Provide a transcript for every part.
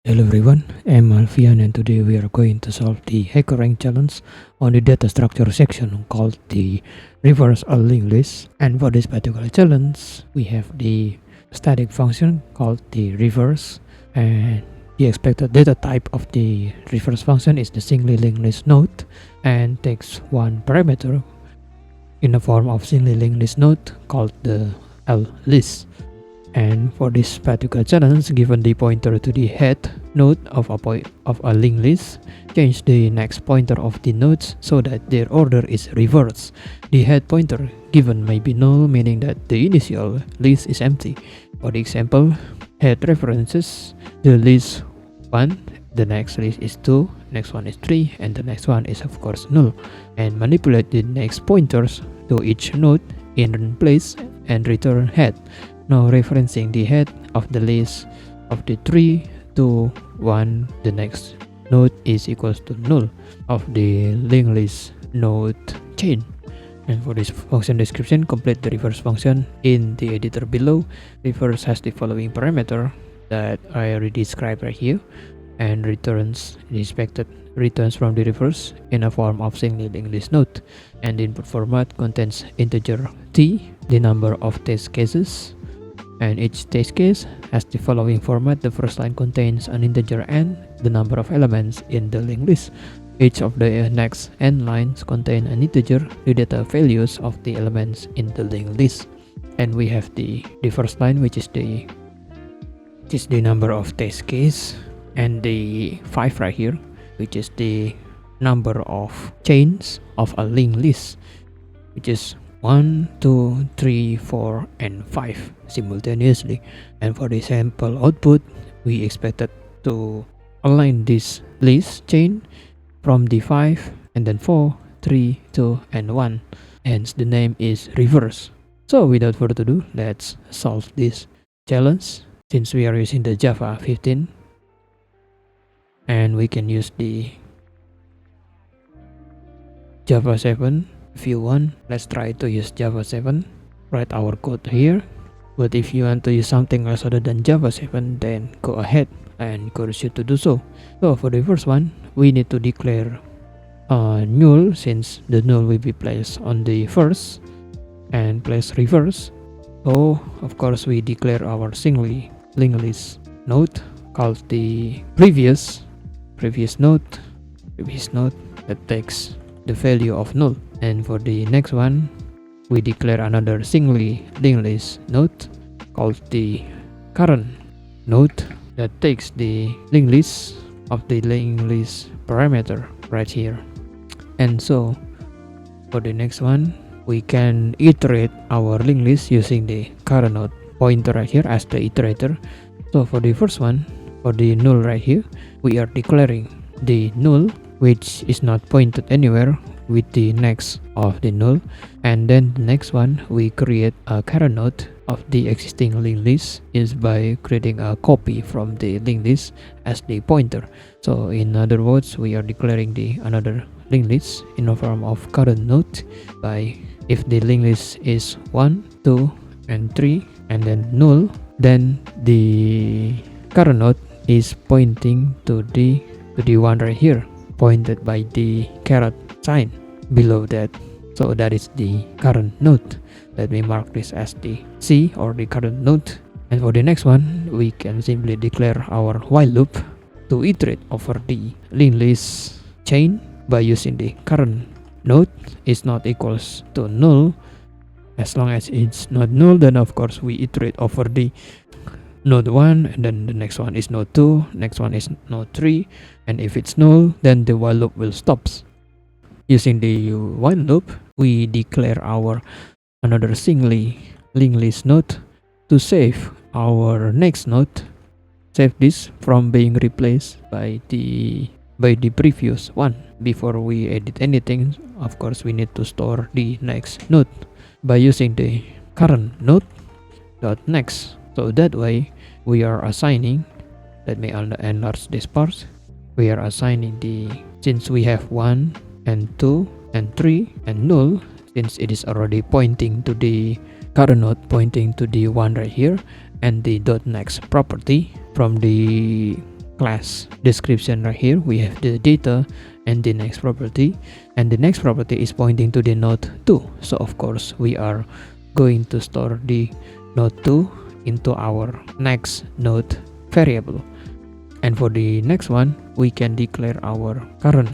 Hello everyone, I'm Alfian and today we are going to solve the HackerRank challenge on the data structure section called the reverse a linked list. And for this particular challenge, we have the static function called the reverse, and the expected data type of the reverse function is the singly linked list node and takes one parameter in the form of singly linked list node called the L list. And for this particular challenge, given the pointer to the head node of a linked list, change the next pointer of the nodes so that their order is reversed. The head pointer given may be null, meaning that the initial list is empty. For the example, head references the list 1, the next list is 2, next one is 3, and the next one is of course null. And manipulate the next pointers to each node in place and return head. Now referencing the head of the list of the 3 to 1, the next node is equals to null of the linked list node chain. And for this function description, complete the reverse function in the editor below. Reverse has the following parameter that I already described right here, and returns the expected returns from the reverse in a form of singly linked list node. And the input format contains integer t, the number of test cases, and each test case has the following format. The first line contains an integer n, the number of elements in the linked list. Each of the next n lines contain an integer, the data values of the elements in the linked list. And we have the first line, which is the number of test case, and the 5 right here, which is the number of chains of a linked list, which is 1, 2, 3, 4, and 5 simultaneously. And for the sample output, we expected to align this list chain from the 5 and then 4, 3, 2, and 1. Hence the name is reverse. So without further ado, let's solve this challenge. Since we are using the Java 15, and we can use the Java 7 if you want. Let's try to use Java 7. Write our code here. But if you want to use something else other than Java 7, then go ahead and encourage you to do so. So for the first one, we need to declare null, since the null will be placed on the first, and place reverse. So of course we declare our singly linked list node called the previous node that takes the value of null. And for the next one, we declare another singly linked list node called the current node that takes the linked list of the linked list parameter right here. And so for the next one, we can iterate our linked list using the current node pointer right here as the iterator. So for the first one, for the null right here, we are declaring the null, which is not pointed anywhere, with the next of the null. And then the next one, we create a current node of the existing linked list is by creating a copy from the linked list as the pointer. So in other words, we are declaring the another linked list in the form of current node by, if the linked list is 1, 2, and 3, and then null, then the current node is pointing to the one right here, pointed by the caret sign below that. So that is the current node. Let me mark this as the C, or the current node. And for the next one, we can simply declare our while loop to iterate over the linked list chain by using the current node is not equals to null. As long as it's not null, then of course we iterate over the node 1, and then the next one is node 2, next one is node 3, and if it's null, then the while loop will stop. Using the while loop, we declare our another singly linked list node to save our next node, save this from being replaced by the previous one. Before we edit anything, of course we need to store the next node by using the current node dot next. So that way we are assigning, let me enlarge this part, we are assigning the, since we have 1 and 2 and 3 and null, since it is already pointing to the current node, pointing to the one right here, and the dot next property from the class description right here. We have the data and the next property, and the next property is pointing to the node 2. So of course we are going to store the node 2 into our next node variable. And for the next one, we can declare our current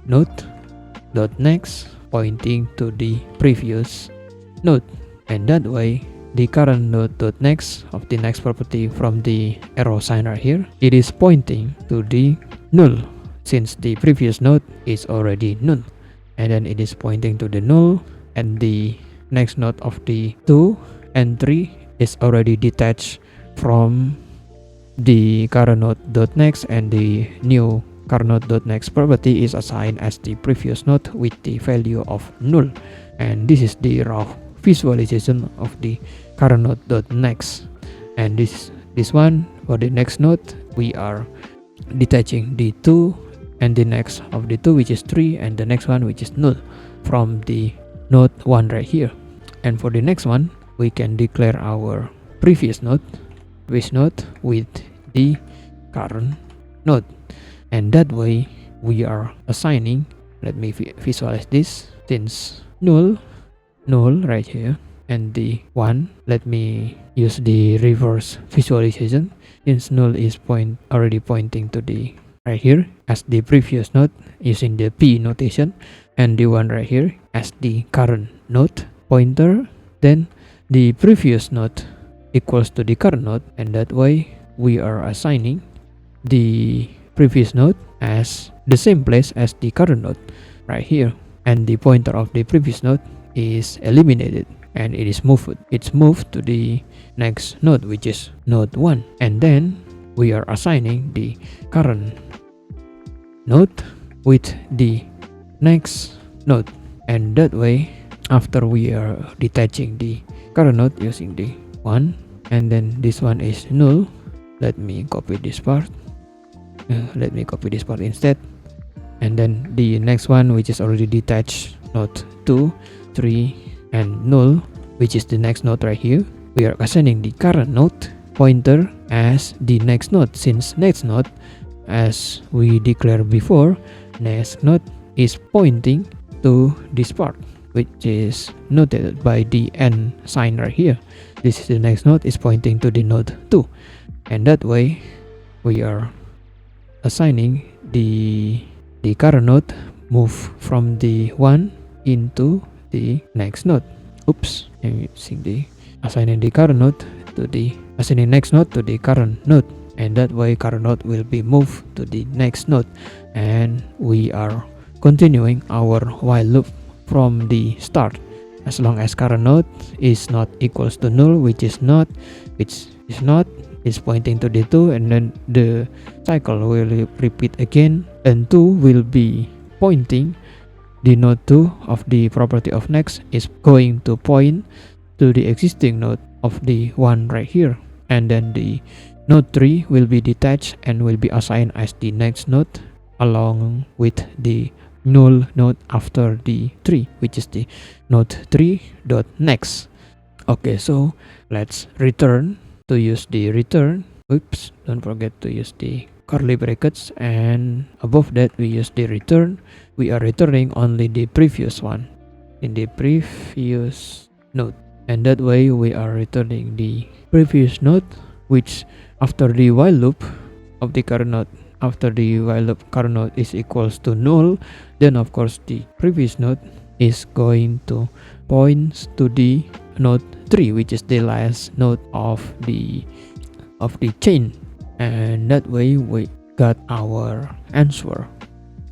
node dot next pointing to the previous node, and that way the current node dot next of the next property from the arrow sign right here, it is pointing to the null, since the previous node is already null, and then it is pointing to the null, and the next node of the 2 and 3 is already detached from the current node dot next, and the new current node dot next property is assigned as the previous node with the value of null. And this is the raw visualization of the current node dot next. And this one for the next node, we are detaching the 2 and the next of the 2, which is 3, and the next one, which is null, from the node 1 right here. And for the next one, we can declare our previous node with the current node, and that way we are assigning, let me visualize this, since null right here, and the 1, let me use the reverse visualization, since null is already pointing to the right here as the previous node using the P notation, and the 1 right here as the current node pointer, then the previous node equals to the current node, and that way we are assigning the previous node as the same place as the current node right here, and the pointer of the previous node is eliminated and it's moved to the next node, which is node 1, and then we are assigning the current node with the next node, and that way after we are detaching the current node using the 1, and then this one is null, let me copy this part instead, and then the next one, which is already detached, node 2, 3, and null, which is the next node right here, we are assigning the current node pointer as the next node, since next node, as we declared before, next node is pointing to this part, which is noted by the N sign right here. This is the next node is pointing to the node 2, and that way we are assigning the current node move from the 1 into the next node. Oops, I'm using the assigning the current node to the assigning next node to the current node, and that way current node will be moved to the next node, and we are continuing our while loop from the start as long as current node is not equals to null, which is not is pointing to the 2, and then the cycle will repeat again, and 2 will be pointing the node 2 of the property of next is going to point to the existing node of the 1 right here, and then the node 3 will be detached and will be assigned as the next node along with the null node after the 3, which is the node 3 dot next. Okay, so let's return. To use the return, oops, don't forget to use the curly brackets, and above that we use the return. We are returning only the previous one in the previous node, and that way we are returning the previous node, which after the while loop of the current node, after the while loop current node is equals to null, then of course the previous node is going to point to the node 3, which is the last node of the chain, and that way we got our answer.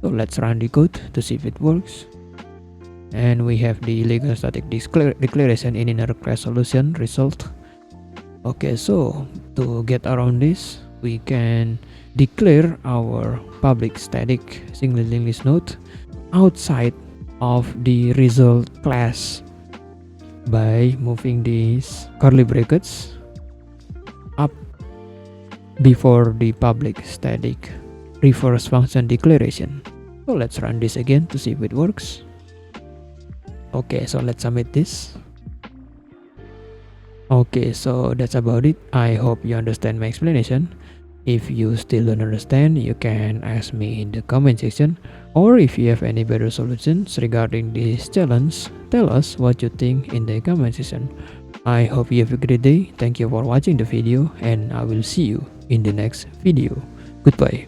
So let's run the code to see if it works, and we have the legal static declaration in inner class solution result. Okay, so to get around this, we can declare our public static single linked list node outside of the result class by moving these curly brackets up before the public static reverse function declaration. So let's run this again to see if it works. Okay, so let's submit this. Okay, so that's about it. I hope you understand my explanation. If you still don't understand, you can ask me in the comment section, or if you have any better solutions regarding this challenge, tell us what you think in the comment section. I hope you have a great day. Thank you for watching the video, and I will see you in the next video. Goodbye.